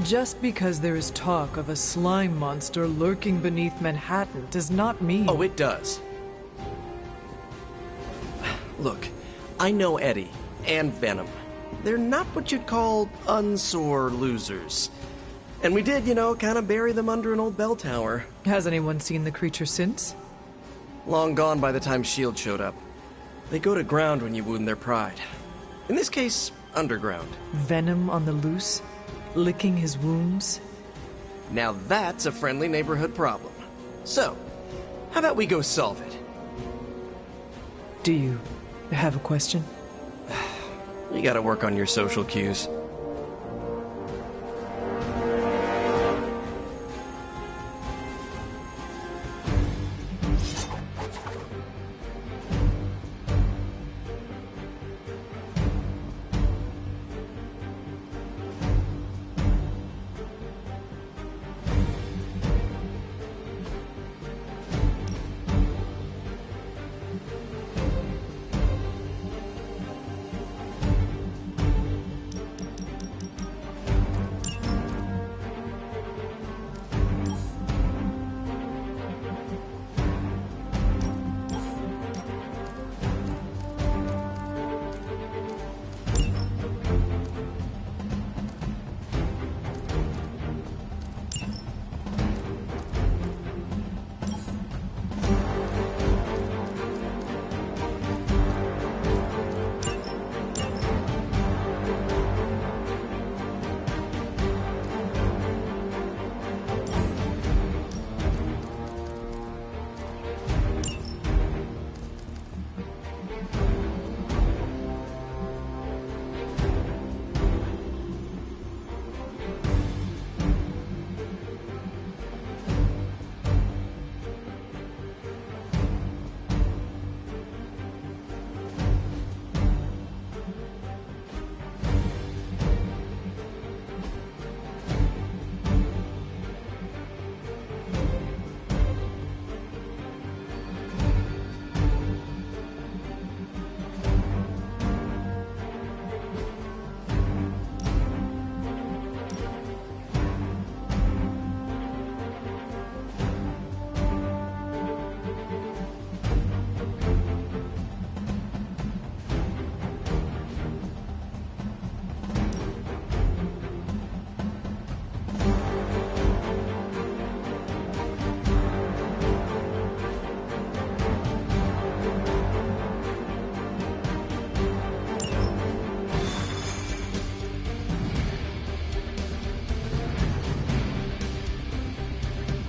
Just because there is talk of a slime monster lurking beneath Manhattan does not mean... Oh, it does. Look, I know Eddie and Venom. They're not what you'd call unsore losers. And we did, kind of bury them under an old bell tower. Has anyone seen the creature since? Long gone by the time S.H.I.E.L.D. showed up. They go to ground when you wound their pride. In this case, underground. Venom on the loose? Licking his wounds? Now that's a friendly neighborhood problem. So, how about we go solve it? Do you have a question? You gotta work on your social cues.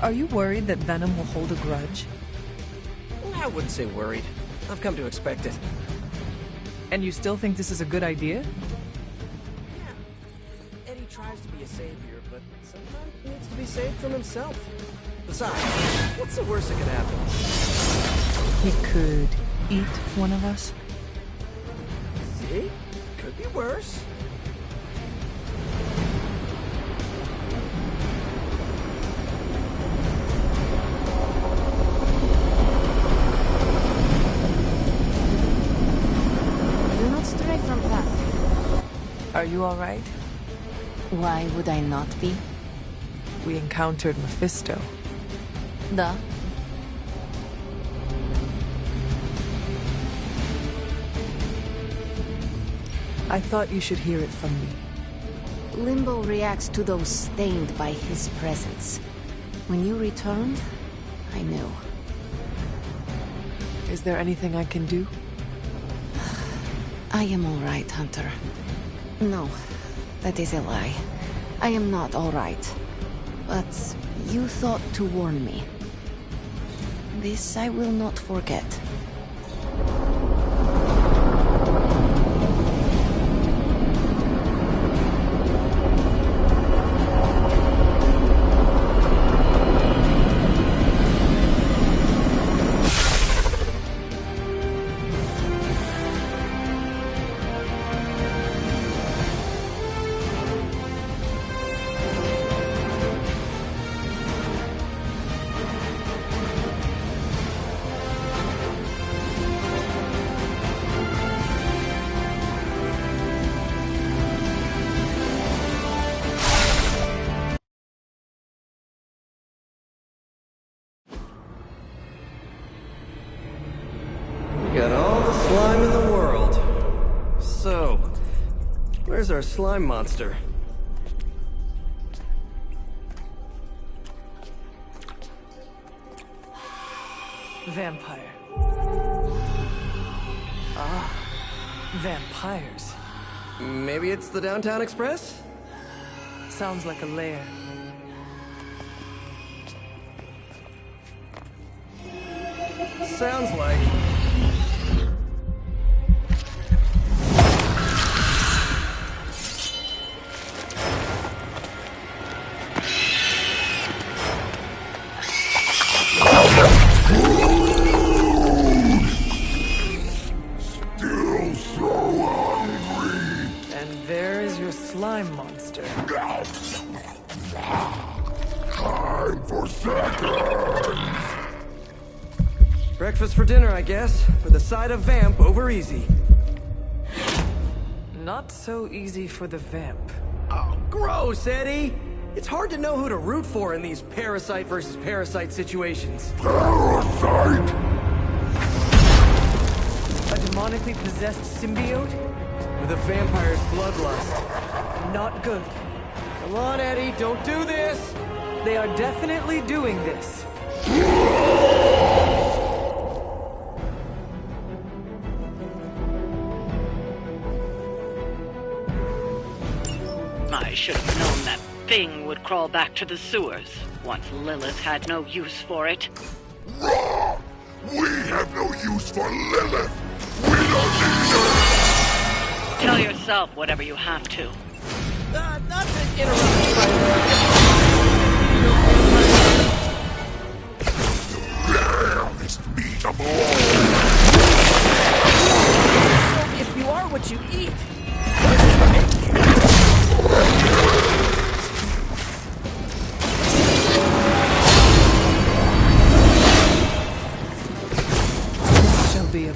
Are you worried that Venom will hold a grudge? I wouldn't say worried. I've come to expect it. And you still think this is a good idea? Yeah. Eddie tries to be a savior, but sometimes he needs to be saved from himself. Besides, what's the worst that could happen? He could eat one of us? See? Could be worse. Are you all right? Why would I not be? We encountered Mephisto. Duh. I thought you should hear it from me. Limbo reacts to those stained by his presence. When you returned, I knew. Is there anything I can do? I am all right, Hunter. No, that is a lie. I am not all right. But you thought to warn me. This I will not forget. Got all the slime in the world. So, where's our slime monster? Vampire. Ah, vampires. Maybe it's the Downtown Express? Sounds like a lair. Sounds like. Still so hungry. And there is your slime monster. Time for seconds. Breakfast for dinner, I guess, with a side of vamp over easy. Not so easy for the vamp. Oh, gross, Eddie! It's hard to know who to root for in these parasite versus parasite situations. Parasite. A demonically possessed symbiote? With a vampire's bloodlust. Not good. Come on, Eddie, don't do this! They are definitely doing this. I should have known that thing would crawl back to the sewers once Lilith had no use for it. Wrong. We have no use for Lilith. We don't need her. Tell yourself whatever you have to. Not to interrupt, but... Rarest meat of all. If you are what you eat... Shall be a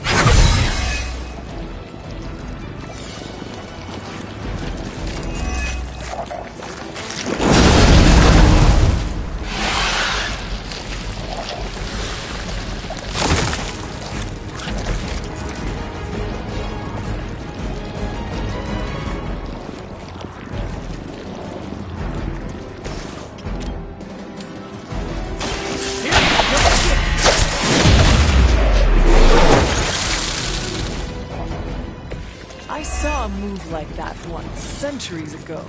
I saw a move like that once, centuries ago.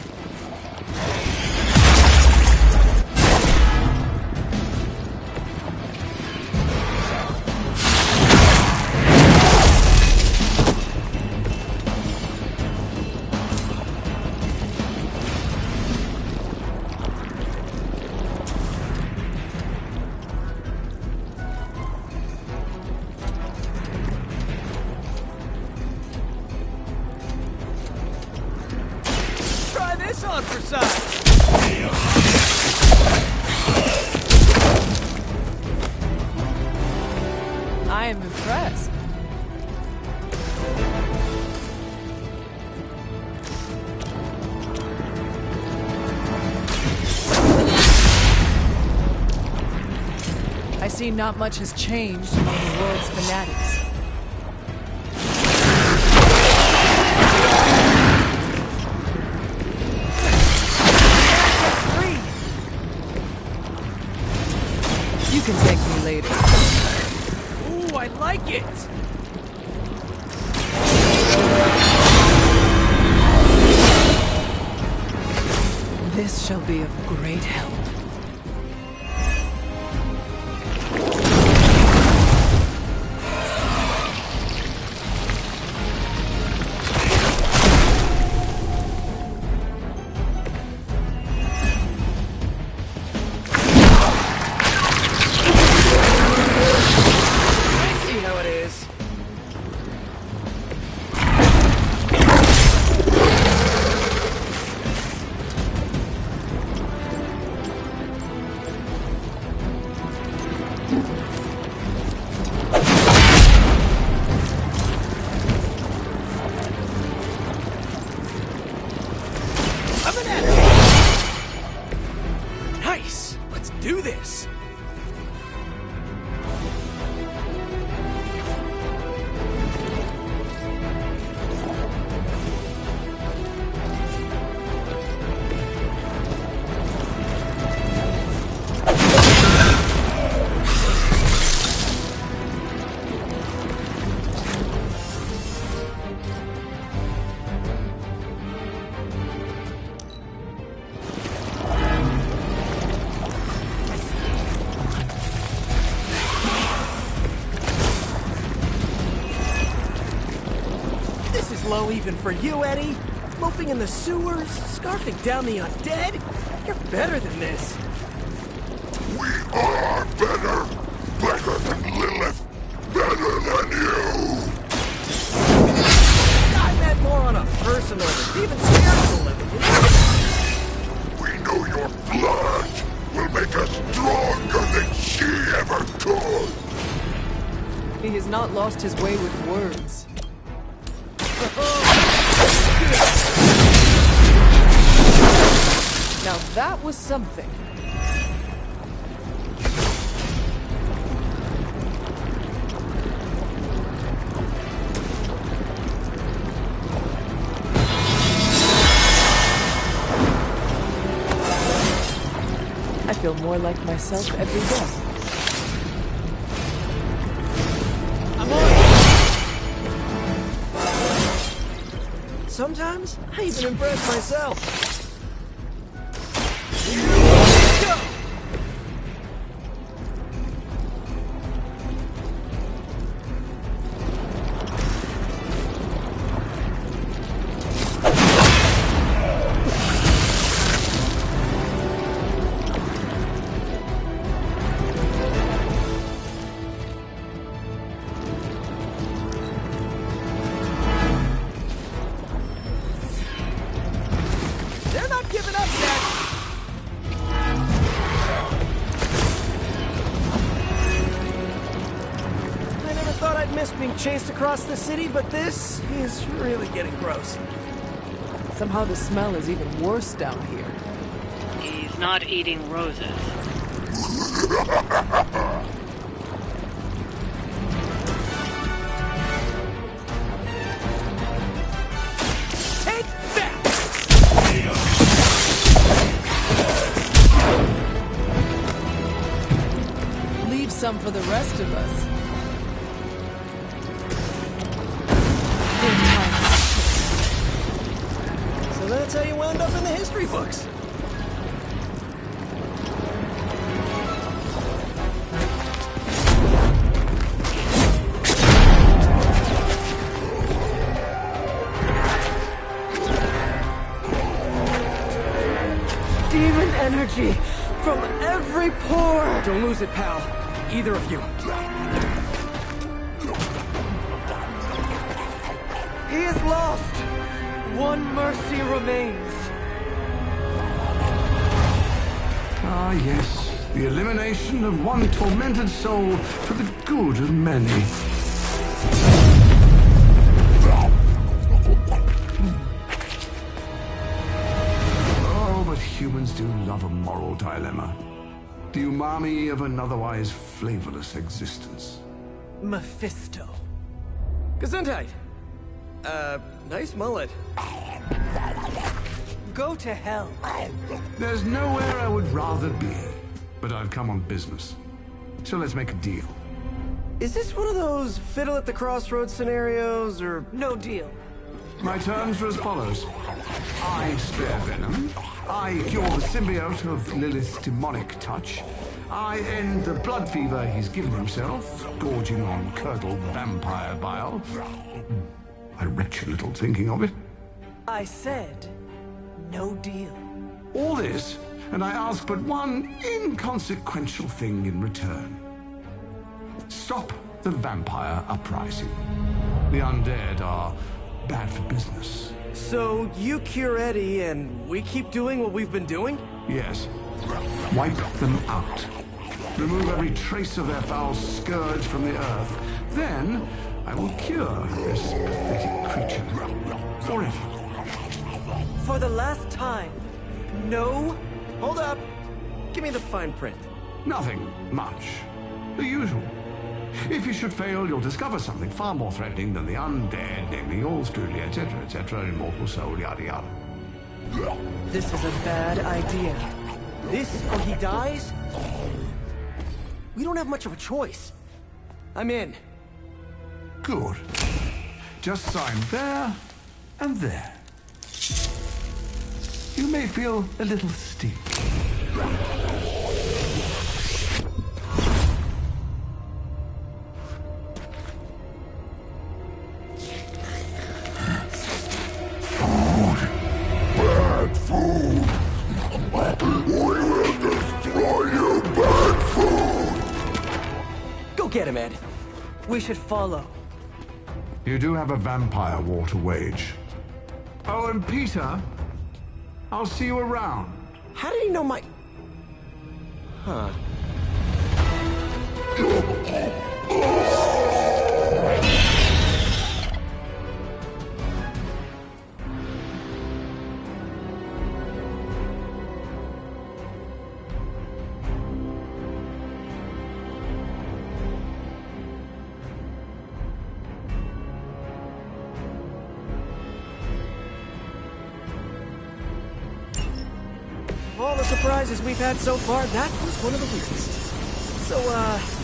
Try this on for size! I am impressed. I see not much has changed among the world's fanatics. You can thank me later. Ooh, I like it! This shall be of great help. I see how it is. slow even for you, Eddie. Moping in the sewers, scarfing down the undead. You're better than this. We are better! Better than Lilith! Better than you! I meant more on a personal, even spiritual level, you know? We know your blood will make us stronger than she ever could! He has not lost his way with words. Now that was something. I feel more like myself every day. I'm on! Sometimes, I even impress myself. Go! They're not giving up yet! I never thought I'd miss being chased across the city, but this is really getting gross. Somehow the smell is even worse down here. He's not eating roses. Take that! Leave some for the rest of us. So that's how you wound up in the history books. Demon energy from every pore! Don't lose it, pal. Either of you. He is lost! One mercy remains. Ah, yes. The elimination of one tormented soul for the good of many. Oh, but humans do love a moral dilemma. The umami of an otherwise flavorless existence. Mephisto. Gesundheit. Nice mullet. Go to hell. There's nowhere I would rather be, but I've come on business. So let's make a deal. Is this one of those fiddle at the crossroads scenarios, or no deal? My terms are as follows. I spare Venom. I cure the symbiote of Lilith's demonic touch. I end the blood fever he's given himself, gorging on curdled vampire bile. I retch a little thinking of it. I said, no deal. All this, and I ask but one inconsequential thing in return. Stop the vampire uprising. The undead are bad for business. So you cure Eddie, and we keep doing what we've been doing? Yes. Wipe them out. Remove every trace of their foul scourge from the earth. Then I will cure this pathetic creature forever. For the last time. No? Hold up. Give me the fine print. Nothing much. The usual. If you should fail, you'll discover something far more threatening than the undead, namely yours truly, etc., immortal soul, yada yada. This is a bad idea. This or he dies? We don't have much of a choice. I'm in. Good. Just sign there and there. You may feel a little sting. Go get him, Ed. We should follow. You do have a vampire war to wage. Oh, and Peter, I'll see you around. How did he know my... Huh. Of all the surprises we've had so far, that was one of the weirdest. So,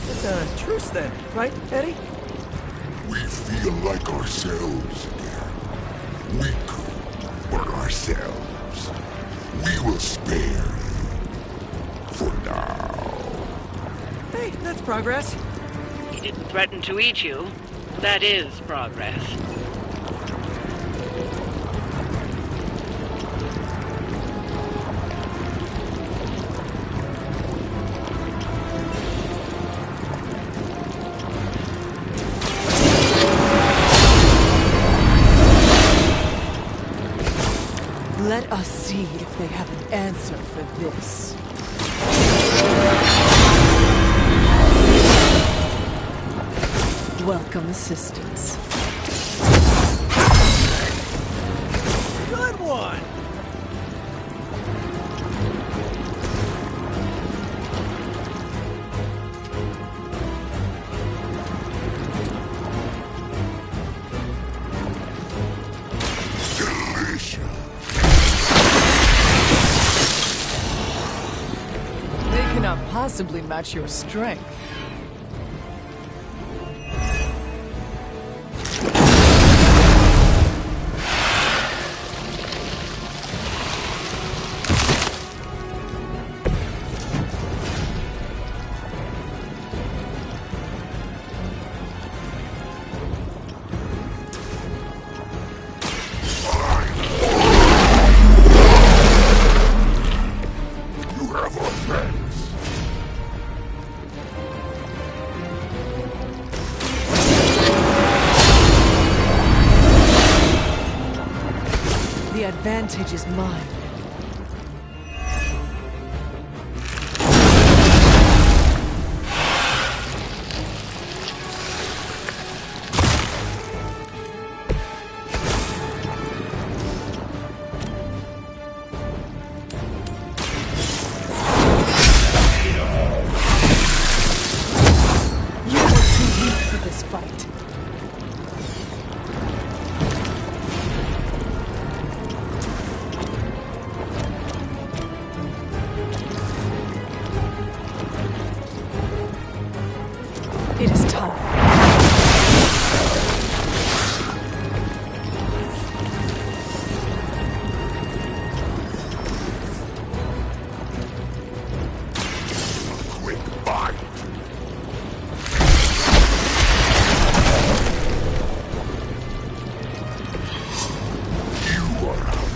it's a truce then, right, Eddie? We feel like ourselves again. Weak, but ourselves. We will spare you. For now. Hey, that's progress. He didn't threaten to eat you. That is progress. Let us see if they have an answer for this. Welcome assistance. Good one! Delicious. They cannot possibly match your strength. You have offense. The advantage is mine. You are too weak for this fight. It is time. Quick bite. You are out.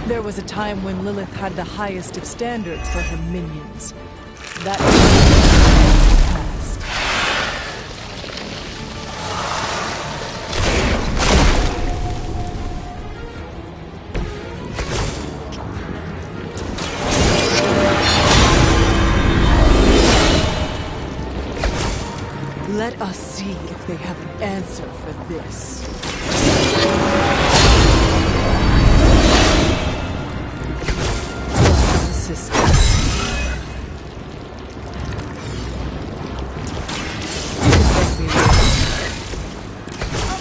There was a time when Lilith had the highest of standards for her minions. That past. Let us see if they have an answer for this. Welcome assistance. You can thank me later.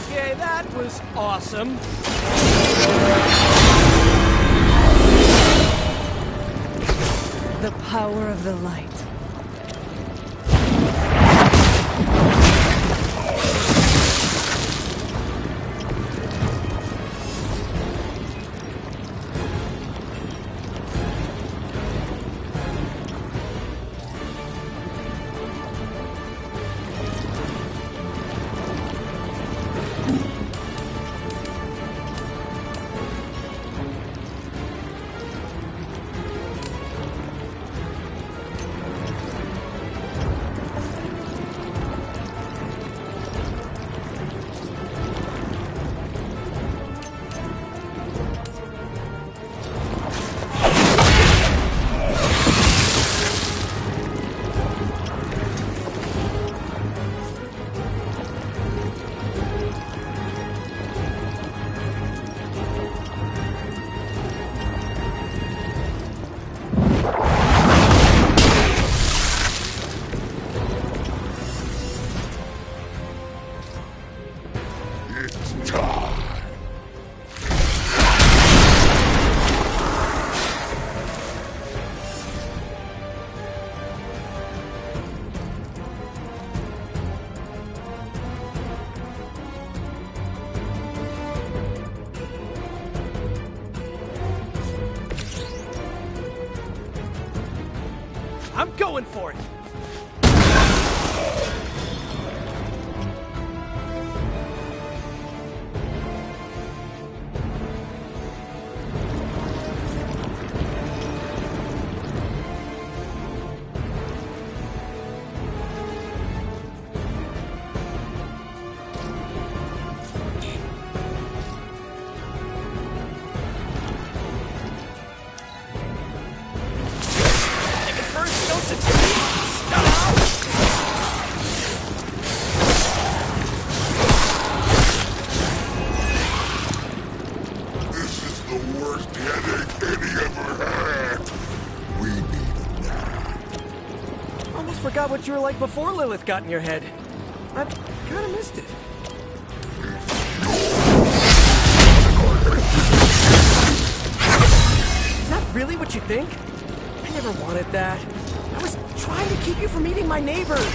Okay, that was awesome. The power of the light. almost forgot what you were like before Lilith got in your head. I've kind of missed it. Is that really what you think? I never wanted that. I was trying to keep you from eating my neighbors.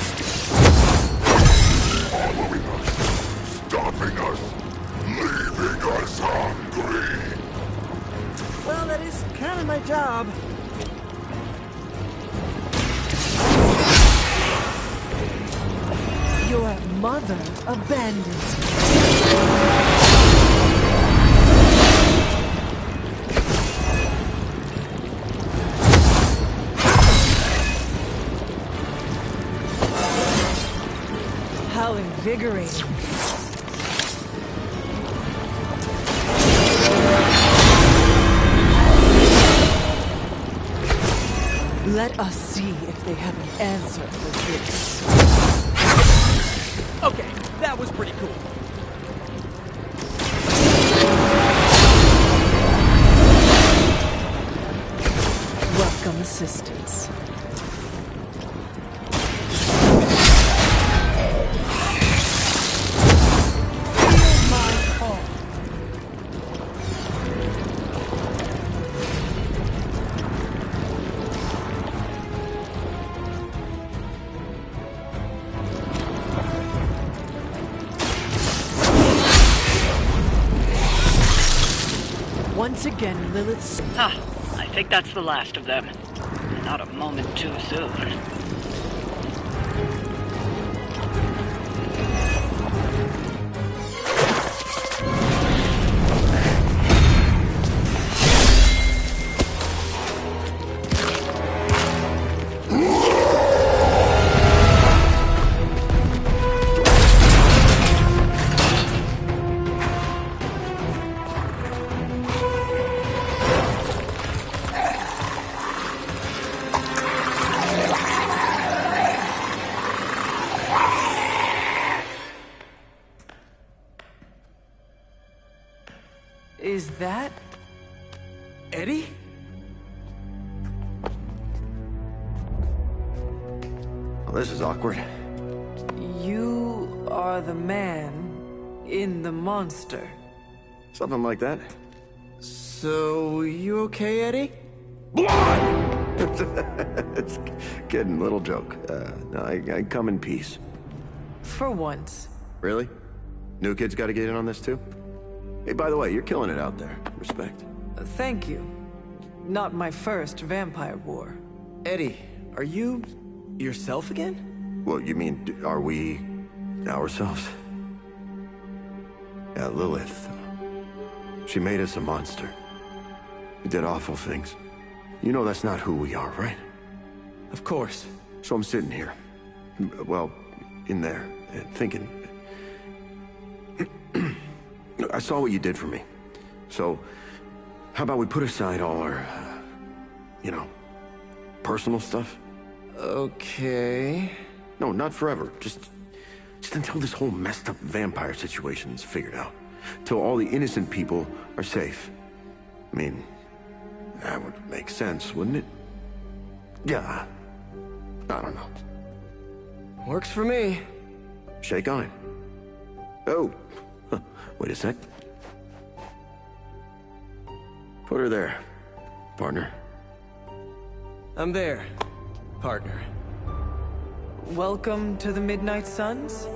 Following us, stopping us, leaving us hungry. Well, that is kind of my job. Your mother abandons you. How invigorating. Let us see if they have an answer for this. Okay, that was pretty cool. Welcome assistance. Once again, Lilith's... Ah, I think that's the last of them. Not a moment too soon. Is that... Eddie? Well, this is awkward. You are the man in the monster? Something like that. So, you okay, Eddie? Blood! It's kidding, little joke. No, I come in peace. For once. Really? New kids gotta get in on this too? Hey, by the way, you're killing it out there. Respect. Thank you. Not my first vampire war. Eddie, are you yourself again? Well, you mean, are we ourselves? Yeah, Lilith. She made us a monster. We did awful things. You know that's not who we are, right? Of course. So I'm sitting here. Well, in there, thinking... I saw what you did for me. So, how about we put aside all our, you know, personal stuff? Okay... No, not forever. Just until this whole messed up vampire situation is figured out. Till all the innocent people are safe. I mean, that would make sense, wouldn't it? Yeah. I don't know. Works for me. Shake on it. Oh. Wait a sec. Put her there, partner. I'm there, partner. Welcome to the Midnight Suns?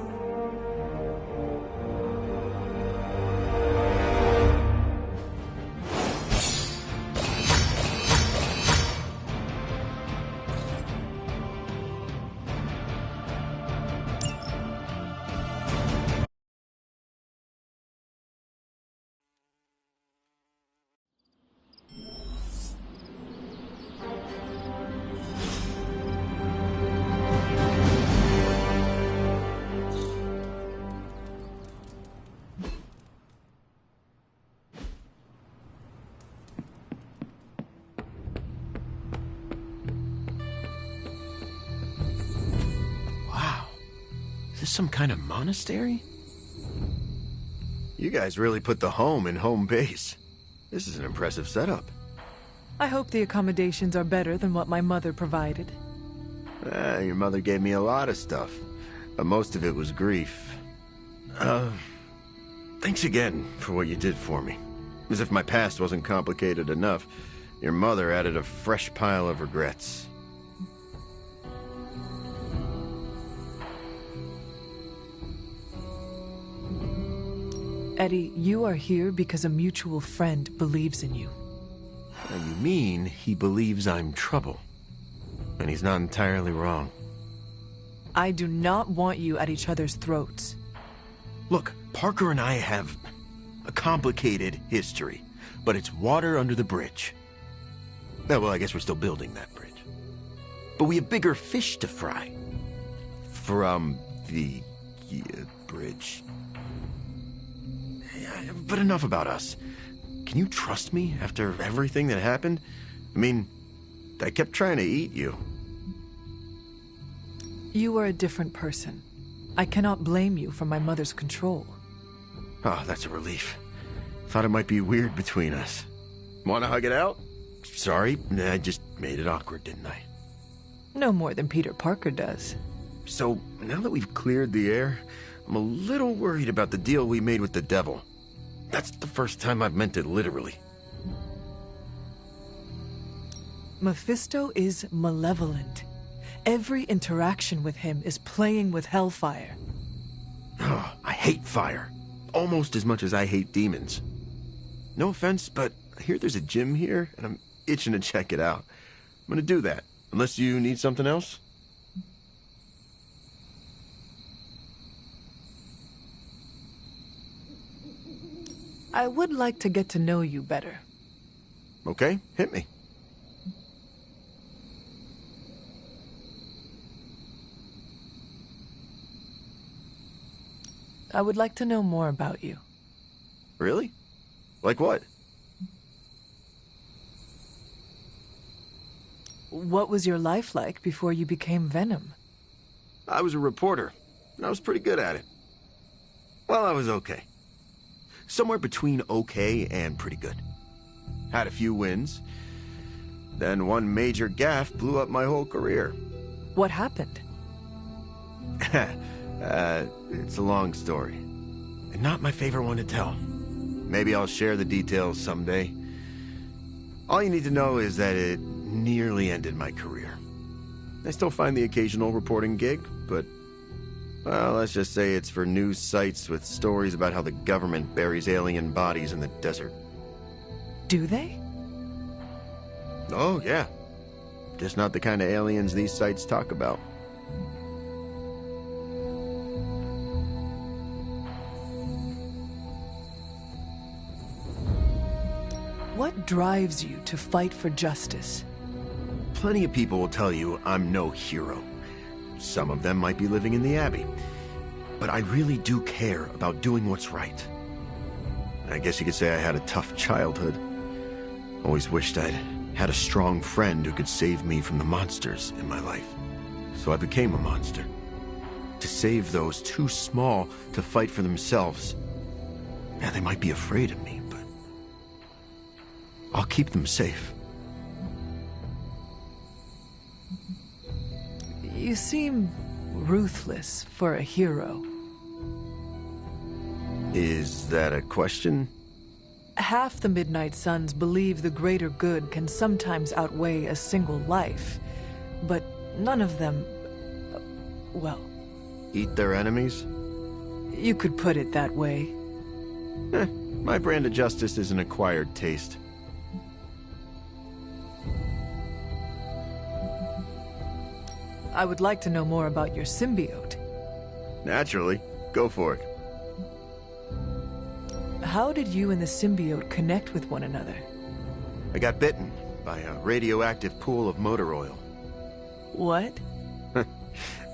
Is this some kind of monastery? You guys really put the home in home base. This is an impressive setup. I hope the accommodations are better than what my mother provided. Your mother gave me a lot of stuff. But most of it was grief. Thanks again for what you did for me. As if my past wasn't complicated enough, your mother added a fresh pile of regrets. Eddie, you are here because a mutual friend believes in you. Now, you mean he believes I'm trouble. And he's not entirely wrong. I do not want you at each other's throats. Look, Parker and I have a complicated history, but it's water under the bridge. Well, I guess we're still building that bridge. But we have bigger fish to fry. From the bridge. But enough about us. Can you trust me after everything that happened? I mean, I kept trying to eat you. You are a different person. I cannot blame you for my mother's control. Oh, that's a relief. Thought it might be weird between us. Want to hug it out? Sorry, I just made it awkward, didn't I? No more than Peter Parker does. So, now that we've cleared the air, I'm a little worried about the deal we made with the devil. That's the first time I've meant it literally. Mephisto is malevolent. Every interaction with him is playing with hellfire. Oh, I hate fire. Almost as much as I hate demons. No offense, but I hear there's a gym here, and I'm itching to check it out. I'm gonna do that, unless you need something else. I would like to get to know you better. Okay, hit me. I would like to know more about you. Really? Like what? What was your life like before you became Venom? I was a reporter, and I was pretty good at it. Well, I was okay. Somewhere between okay and pretty good. Had a few wins. Then one major gaffe blew up my whole career. What happened? It's a long story. And not my favorite one to tell. Maybe I'll share the details someday. All you need to know is that it nearly ended my career. I still find the occasional reporting gig, but well, let's just say it's for news sites with stories about how the government buries alien bodies in the desert. Do they? Oh, yeah. Just not the kind of aliens these sites talk about. What drives you to fight for justice? Plenty of people will tell you I'm no hero. Some of them might be living in the Abbey. But I really do care about doing what's right. I guess you could say I had a tough childhood. Always wished I'd had a strong friend who could save me from the monsters in my life. So I became a monster. To save those too small to fight for themselves. Yeah, they might be afraid of me, but I'll keep them safe. You seem ruthless for a hero. Is that a question? Half the Midnight Suns believe the greater good can sometimes outweigh a single life, but none of them, well... Eat their enemies? You could put it that way. My brand of justice is an acquired taste. I would like to know more about your symbiote. Naturally. Go for it. How did you and the symbiote connect with one another? I got bitten by a radioactive pool of motor oil. What?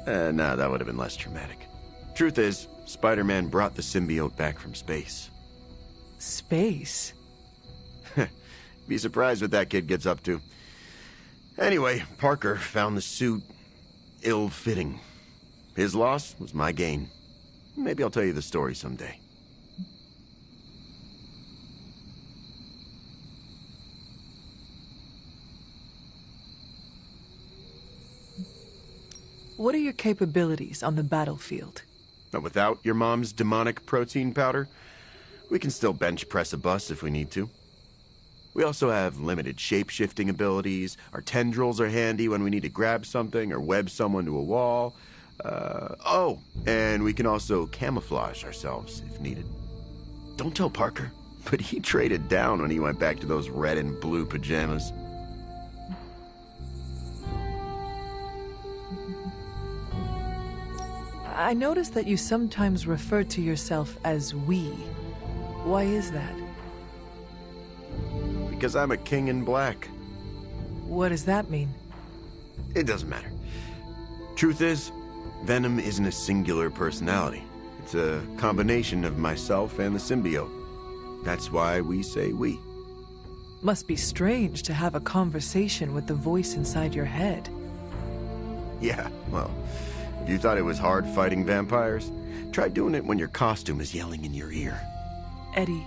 Nah, that would have been less traumatic. Truth is, Spider-Man brought the symbiote back from space. Space? Be surprised what that kid gets up to. Anyway, Parker found the suit ill-fitting. His loss was my gain. Maybe I'll tell you the story someday. What are your capabilities on the battlefield? But without your mom's demonic protein powder, we can still bench press a bus if we need to. We also have limited shape-shifting abilities. Our tendrils are handy when we need to grab something or web someone to a wall. And we can also camouflage ourselves if needed. Don't tell Parker, but he traded down when he went back to those red and blue pajamas. I noticed that you sometimes refer to yourself as we. Why is that? Because I'm a king in black. What does that mean? It doesn't matter. Truth is, Venom isn't a singular personality. It's a combination of myself and the symbiote. That's why we say we. Must be strange to have a conversation with the voice inside your head. Yeah, well, if you thought it was hard fighting vampires, try doing it when your costume is yelling in your ear. Eddie,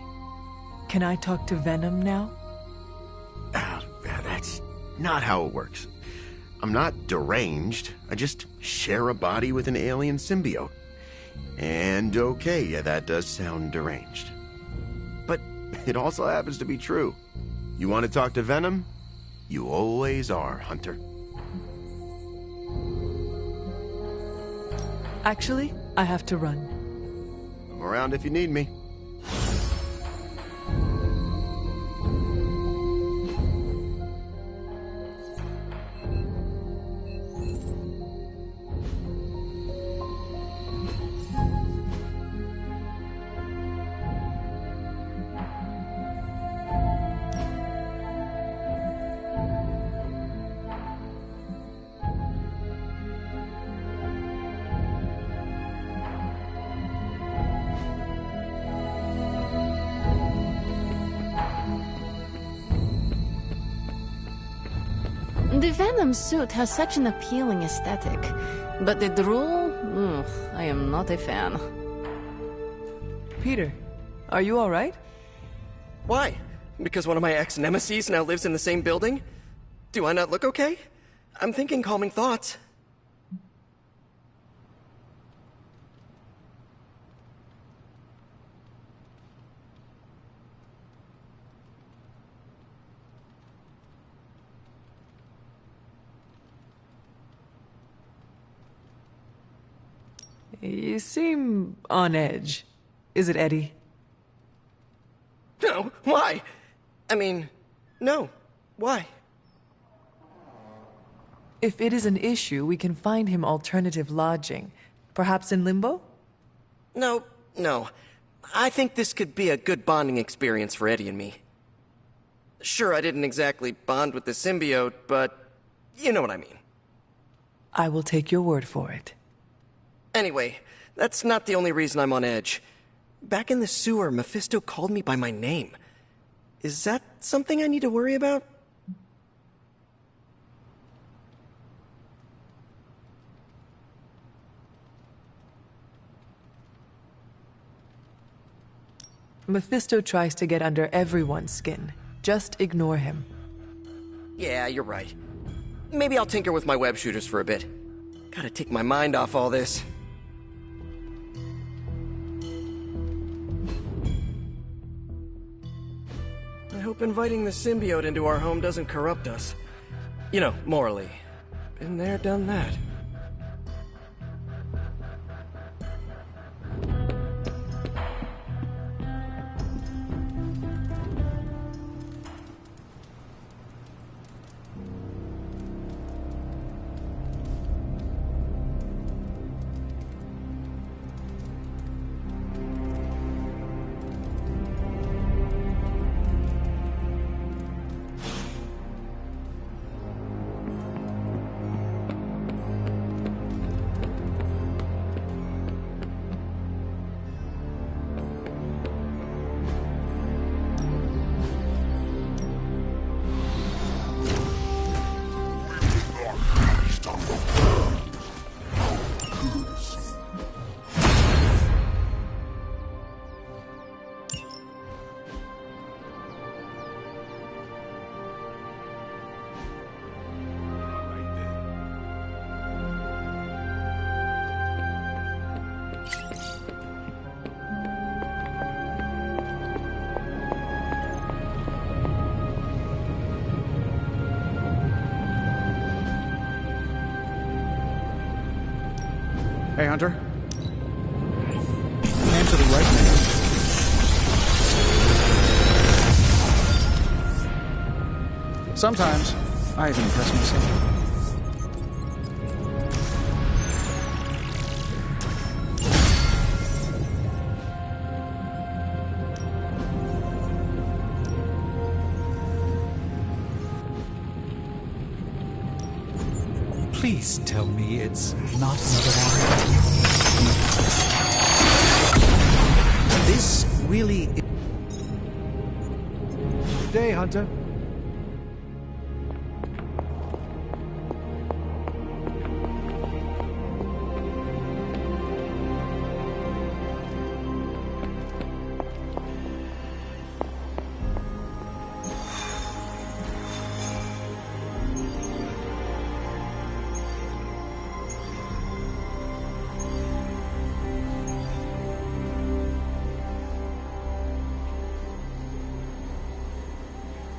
can I talk to Venom now? That's not how it works. I'm not deranged. I just share a body with an alien symbiote. And okay, yeah, that does sound deranged. But it also happens to be true. You want to talk to Venom? You always are, Hunter. Actually, I have to run. I'm around if you need me. The Venom suit has such an appealing aesthetic, but the drool? I am not a fan. Peter, are you alright? Why? Because one of my ex-nemesis now lives in the same building? Do I not look okay? I'm thinking calming thoughts. You seem on edge. Is it Eddie? No, why? I mean, no. Why? If it is an issue, we can find him alternative lodging. Perhaps in Limbo? No. I think this could be a good bonding experience for Eddie and me. Sure, I didn't exactly bond with the symbiote, but you know what I mean. I will take your word for it. Anyway, that's not the only reason I'm on edge. Back in the sewer, Mephisto called me by my name. Is that something I need to worry about? Mephisto tries to get under everyone's skin. Just ignore him. Yeah, you're right. Maybe I'll tinker with my web shooters for a bit. Gotta take my mind off all this. I hope inviting the symbiote into our home doesn't corrupt us. You know, morally. Been there, done that. Hey, Hunter. Answer the right man. Sometimes, I even impress myself. Please tell me it's not another one. This really is... Good day, Hunter.